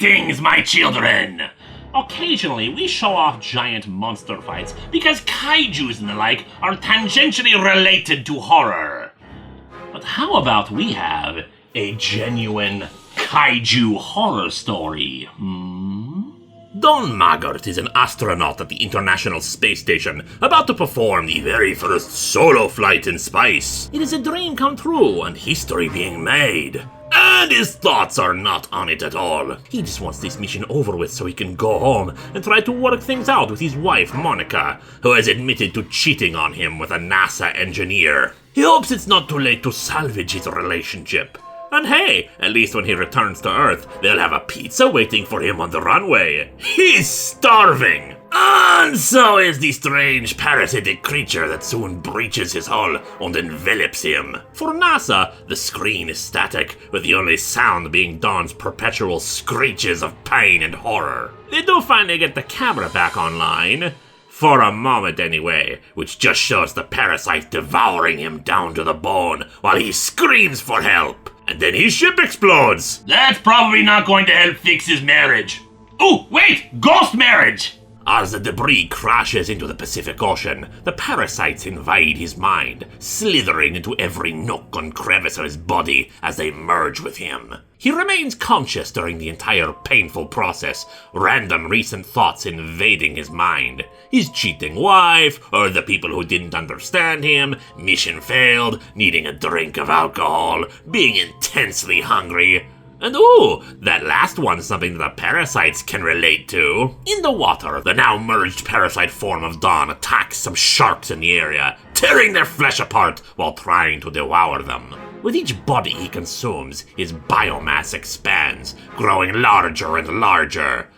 Greetings, my children! Occasionally, we show off giant monster fights because kaijus and the like are tangentially related to horror. But how about we have a genuine kaiju horror story, Don Maggart is an astronaut at the International Space Station, about to perform the very first solo flight in space. It is a dream come true and history being made. And his thoughts are not on it at all. He just wants this mission over with so he can go home and try to work things out with his wife, Monica, who has admitted to cheating on him with a NASA engineer. He hopes it's not too late to salvage his relationship. And hey, at least when he returns to Earth, they'll have a pizza waiting for him on the runway. He's starving! And so is the strange parasitic creature that soon breaches his hull and envelops him. For NASA, the screen is static, with the only sound being Don's perpetual screeches of pain and horror. They do finally get the camera back online. For a moment anyway, which just shows the parasite devouring him down to the bone while he screams for help. And then his ship explodes. That's probably not going to help fix his marriage. Oh, wait! Ghost marriage! As the debris crashes into the Pacific Ocean, the parasites invade his mind, slithering into every nook and crevice of his body as they merge with him. He remains conscious during the entire painful process, random recent thoughts invading his mind. His cheating wife, or the people who didn't understand him, mission failed, needing a drink of alcohol, being intensely hungry. And ooh, that last one's something that the parasites can relate to. In the water, the now merged parasite form of Don attacks some sharks in the area, tearing their flesh apart while trying to devour them. With each body he consumes, his biomass expands, growing larger and larger.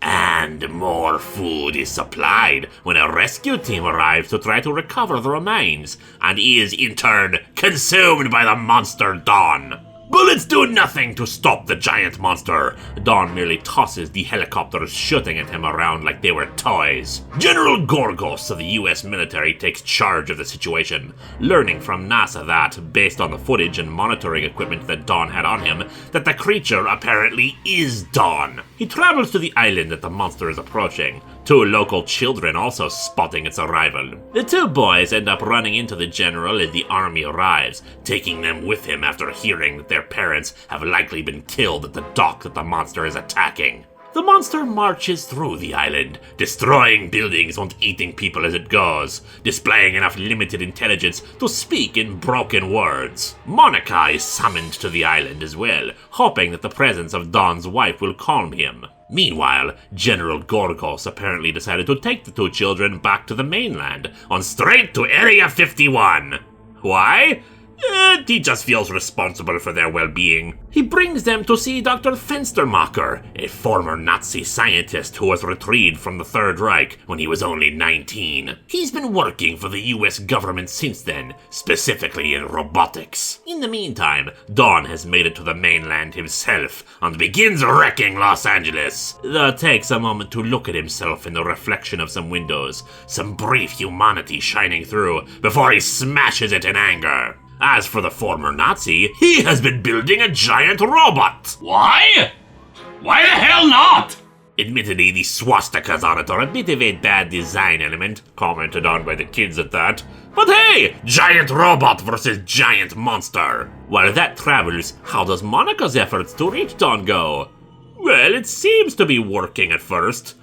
And more food is supplied when a rescue team arrives to try to recover the remains, and is in turn consumed by the monster Don. Bullets do nothing to stop the giant monster. Don merely tosses the helicopters shooting at him around like they were toys. General Gorgos of the US military takes charge of the situation, learning from NASA that, based on the footage and monitoring equipment that Don had on him, that the creature apparently is Don. He travels to the island that the monster is approaching, two local children also spotting its arrival. The two boys end up running into the general as the army arrives, taking them with him after hearing that their parents have likely been killed at the dock that the monster is attacking. The monster marches through the island, destroying buildings and eating people as it goes, displaying enough limited intelligence to speak in broken words. Monica is summoned to the island as well, hoping that the presence of Don's wife will calm him. Meanwhile, General Gorgos apparently decided to take the two children back to the mainland, on straight to Area 51. Why? He just feels responsible for their well-being. He brings them to see Dr. Fenstermacher, a former Nazi scientist who was retrieved from the Third Reich when he was only 19. He's been working for the US government since then, specifically in robotics. In the meantime, Don has made it to the mainland himself and begins wrecking Los Angeles. Takes a moment to look at himself in the reflection of some windows, some brief humanity shining through, before he smashes it in anger. As for the former Nazi, he has been building a giant robot. Why? Why the hell not? Admittedly, the swastikas on it are a bit of a bad design element, commented on by the kids at that. But hey, giant robot versus giant monster. While that travels, how does Monica's efforts to reach Don go? Well, it seems to be working at first.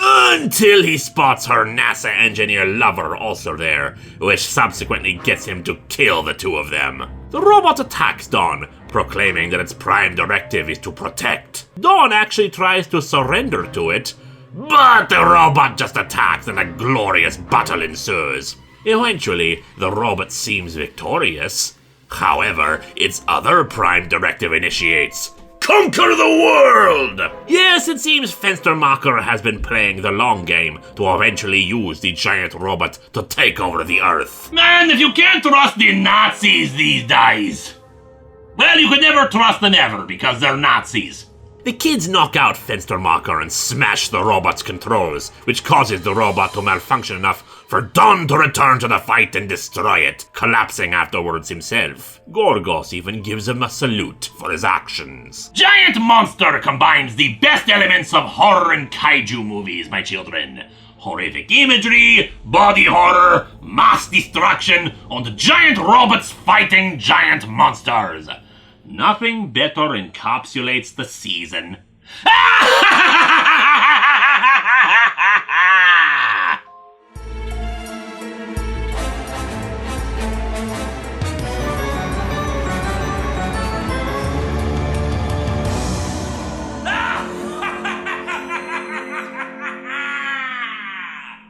Until he spots her NASA engineer lover also there, which subsequently gets him to kill the two of them. The robot attacks Don, proclaiming that its prime directive is to protect. Don actually tries to surrender to it, but the robot just attacks and a glorious battle ensues. Eventually, the robot seems victorious. However, its other prime directive initiates. Conquer the world! Yes, it seems Fenstermacher has been playing the long game to eventually use the giant robot to take over the Earth. Man, if you can't trust the Nazis these days, well, you could never trust them ever because they're Nazis. The kids knock out Fenstermacher and smash the robot's controls, which causes the robot to malfunction enough for Don to return to the fight and destroy it, collapsing afterwards himself. Gorgos even gives him a salute for his actions. Giant Monster combines the best elements of horror and kaiju movies, my children. Horrific imagery, body horror, mass destruction, and giant robots fighting giant monsters. Nothing better encapsulates the season.